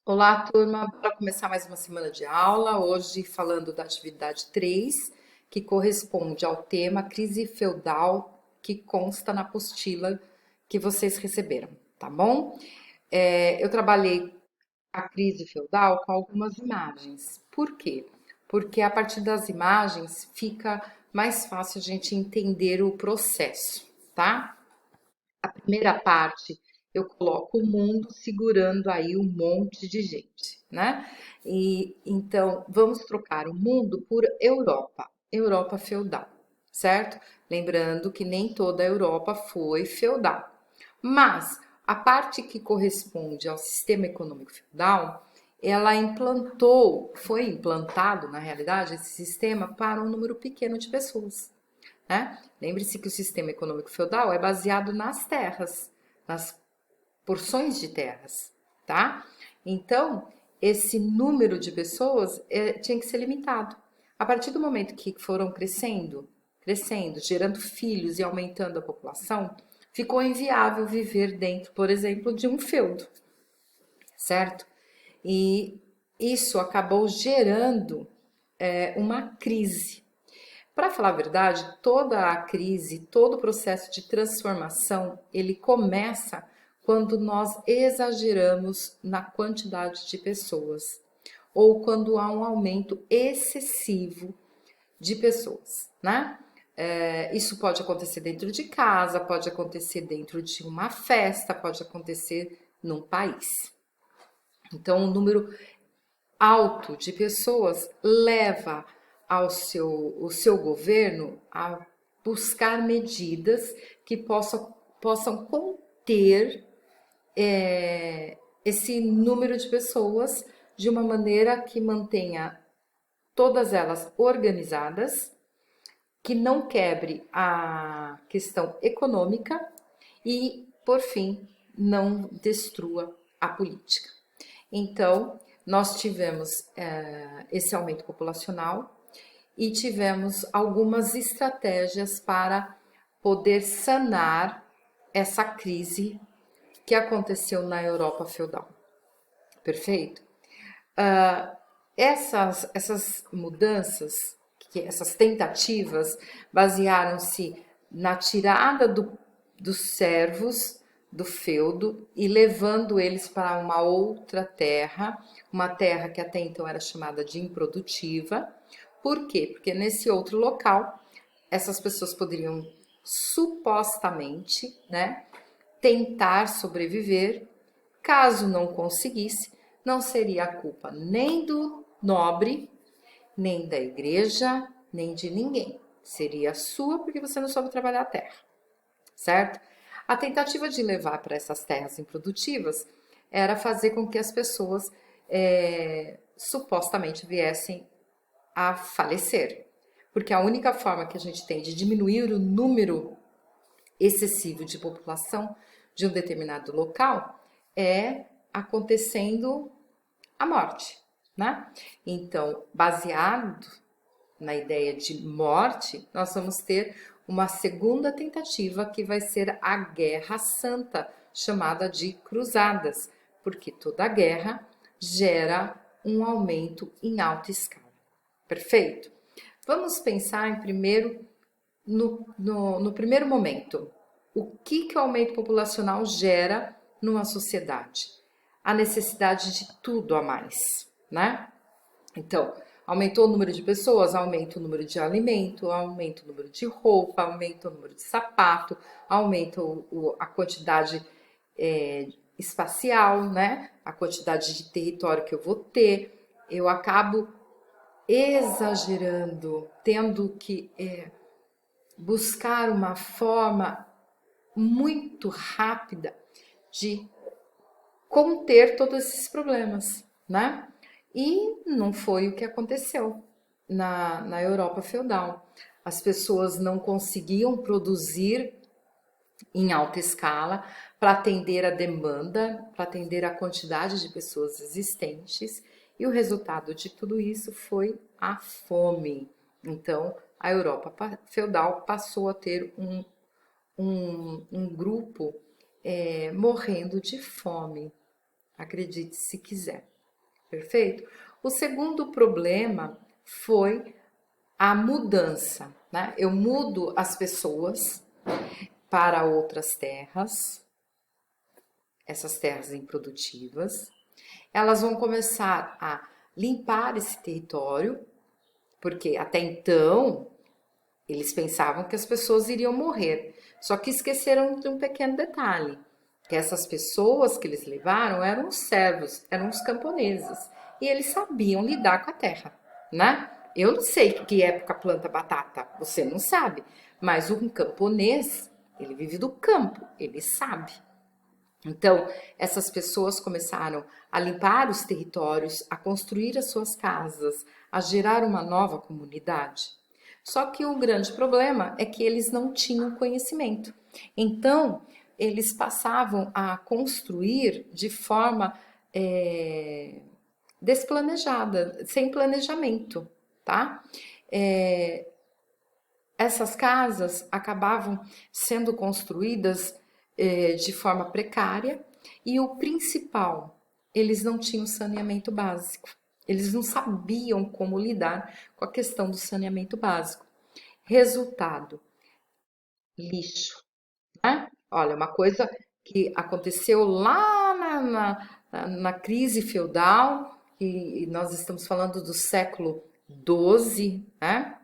Olá, turma. Para começar mais uma semana de aula, hoje falando da atividade 3, que corresponde ao tema crise feudal que consta na apostila que vocês receberam, tá bom? Eu trabalhei a crise feudal com algumas imagens. Por quê? Porque a partir das imagens fica mais fácil a gente entender o processo, tá? A primeira parte eu coloco o mundo segurando aí um monte de gente, né? E então vamos trocar o mundo por Europa, Europa feudal, certo? Lembrando que nem toda a Europa foi feudal, mas a parte que corresponde ao sistema econômico feudal, ela foi implantado, na realidade, esse sistema para um número pequeno de pessoas, né? Lembre-se que o sistema econômico feudal é baseado nas terras, nas porções de terras, tá? Então, esse número de pessoas tinha que ser limitado. A partir do momento que foram crescendo, gerando filhos e aumentando a população, ficou inviável viver dentro, por exemplo, de um feudo, certo? E isso acabou gerando uma crise. Para falar a verdade, toda a crise, todo o processo de transformação, ele começa quando nós exageramos na quantidade de pessoas ou quando há um aumento excessivo de pessoas, né? Isso pode acontecer dentro de casa, pode acontecer dentro de uma festa, pode acontecer num país. Então, um número alto de pessoas leva o seu governo a buscar medidas que possam conter esse número de pessoas de uma maneira que mantenha todas elas organizadas, que não quebre a questão econômica e, por fim, não destrua a política. Então, nós tivemos esse aumento populacional e tivemos algumas estratégias para poder sanar essa crise que aconteceu na Europa feudal. Perfeito? Ah, essas mudanças, essas tentativas, basearam-se na tirada dos servos do feudo e levando eles para uma outra terra, uma terra que até então era chamada de improdutiva. Por quê? Porque nesse outro local, essas pessoas poderiam supostamente, né, tentar sobreviver. Caso não conseguisse, não seria a culpa nem do nobre, nem da igreja, nem de ninguém. Seria sua porque você não soube trabalhar a terra, certo? A tentativa de levar para essas terras improdutivas era fazer com que as pessoas supostamente viessem a falecer. Porque a única forma que a gente tem de diminuir o número excessivo de população de um determinado local é acontecendo a morte, né? Então, baseado na ideia de morte, nós vamos ter uma segunda tentativa que vai ser a Guerra Santa, chamada de Cruzadas, porque toda guerra gera um aumento em alta escala. Perfeito? Vamos pensar em primeiro no primeiro momento, o que o aumento populacional gera numa sociedade? A necessidade de tudo a mais, né? Então, aumentou o número de pessoas, aumenta o número de alimento, aumenta o número de roupa, aumenta o número de sapato, aumenta a quantidade espacial, né? A quantidade de território que eu vou ter. Eu acabo exagerando, tendo que buscar uma forma muito rápida de conter todos esses problemas, né? E não foi o que aconteceu na Europa feudal. As pessoas não conseguiam produzir em alta escala para atender a demanda, para atender a quantidade de pessoas existentes, e o resultado de tudo isso foi a fome. Então, a Europa feudal passou a ter um grupo morrendo de fome, acredite se quiser. Perfeito? O segundo problema foi a mudança, né? Eu mudo as pessoas para outras terras, essas terras improdutivas. Elas vão começar a limpar esse território, porque até então eles pensavam que as pessoas iriam morrer. Só que esqueceram de um pequeno detalhe, que essas pessoas que eles levaram eram os servos, eram os camponeses, e eles sabiam lidar com a terra, né? Eu não sei que época planta batata, você não sabe, mas um camponês, ele vive do campo, ele sabe. Então, essas pessoas começaram a limpar os territórios, a construir as suas casas, a gerar uma nova comunidade. Só que o grande problema é que eles não tinham conhecimento. Então, eles passavam a construir de forma desplanejada, sem planejamento, tá? Essas casas acabavam sendo construídas de forma precária e o principal, eles não tinham saneamento básico. Eles não sabiam como lidar com a questão do saneamento básico. Resultado, lixo, né? Olha, uma coisa que aconteceu lá na crise feudal, e nós estamos falando do século XII, né?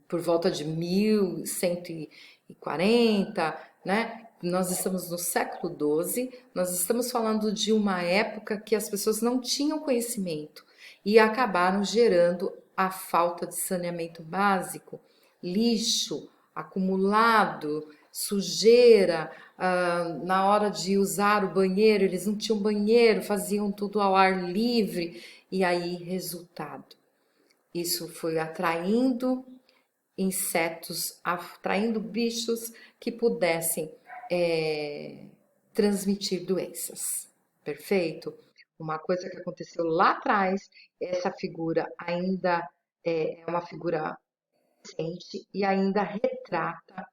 Por volta de 1140, né? Nós estamos no século XII, nós estamos falando de uma época que as pessoas não tinham conhecimento e acabaram gerando a falta de saneamento básico, lixo acumulado, sujeira, na hora de usar o banheiro, eles não tinham banheiro, faziam tudo ao ar livre, e aí, resultado, isso foi atraindo insetos, atraindo bichos que pudessem transmitir doenças. Perfeito? Uma coisa que aconteceu lá atrás, essa figura ainda é uma figura recente e ainda retrata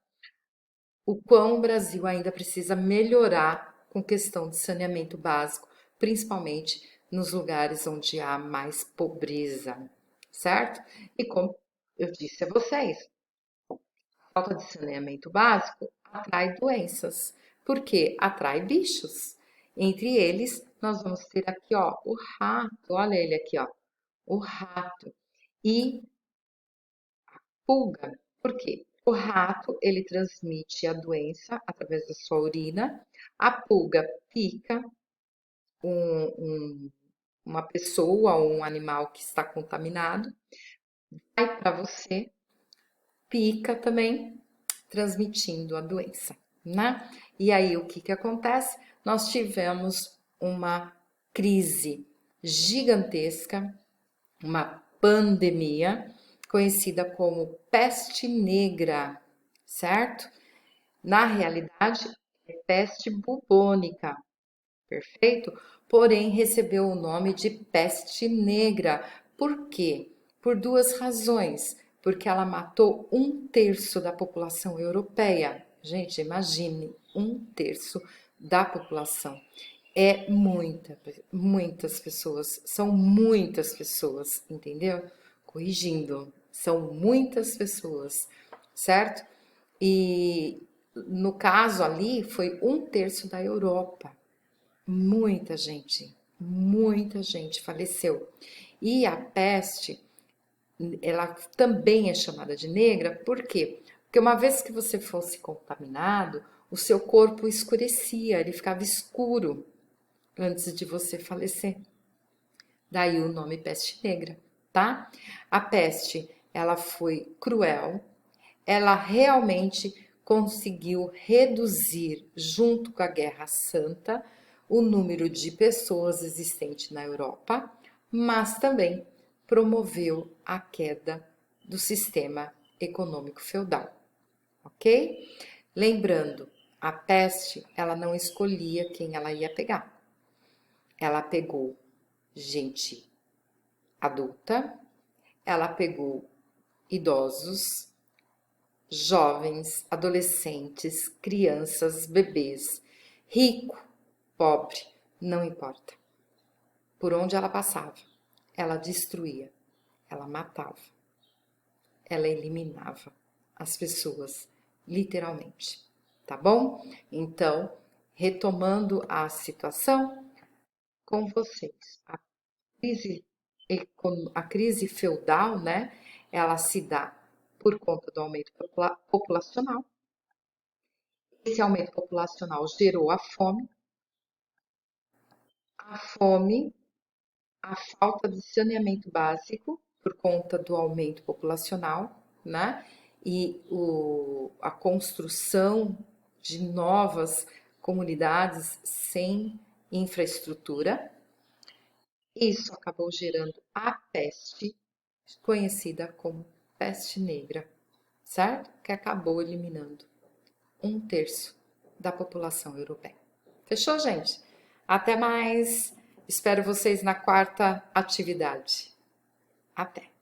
o quão o Brasil ainda precisa melhorar com questão de saneamento básico, principalmente nos lugares onde há mais pobreza, certo? E como eu disse a vocês, falta de saneamento básico atrai doenças, porque atrai bichos. Entre eles, nós vamos ter aqui, ó, o rato, olha ele aqui, ó, o rato e pulga. Por quê? O rato, ele transmite a doença através da sua urina, a pulga pica uma pessoa ou um animal que está contaminado, vai para você, pica também, transmitindo a doença, né? E aí o que que acontece? Nós tivemos uma crise gigantesca, uma pandemia conhecida como peste negra, certo? Na realidade, é peste bubônica, perfeito? Porém, recebeu o nome de peste negra. Por quê? Por duas razões. Porque ela matou um terço da população europeia. Gente, imagine, um terço da população. É muitas pessoas, são muitas pessoas, entendeu? Corrigindo, são muitas pessoas, certo? E no caso ali foi um terço da Europa. Muita gente faleceu. E a peste, ela também é chamada de negra, por quê? Porque uma vez que você fosse contaminado, o seu corpo escurecia, ele ficava escuro antes de você falecer. Daí o nome peste negra, tá? A peste, ela foi cruel, ela realmente conseguiu reduzir, junto com a Guerra Santa, o número de pessoas existentes na Europa, mas também promoveu a queda do sistema econômico feudal, ok? Lembrando, a peste, ela não escolhia quem ela ia pegar. Ela pegou gente adulta, ela pegou idosos, jovens, adolescentes, crianças, bebês, rico, pobre, não importa. por onde ela passava. Ela destruía, ela matava, ela eliminava as pessoas, literalmente. Tá bom? Então, retomando a situação com vocês. Crise, a crise feudal, né? Ela se dá por conta do aumento populacional. Esse aumento populacional gerou a fome, a falta de saneamento básico por conta do aumento populacional, né? E a construção de novas comunidades sem infraestrutura. Isso acabou gerando a peste, conhecida como peste negra, certo? Que acabou eliminando 1/3 da população europeia. Fechou, gente? Até mais! Espero vocês na quarta atividade. Até!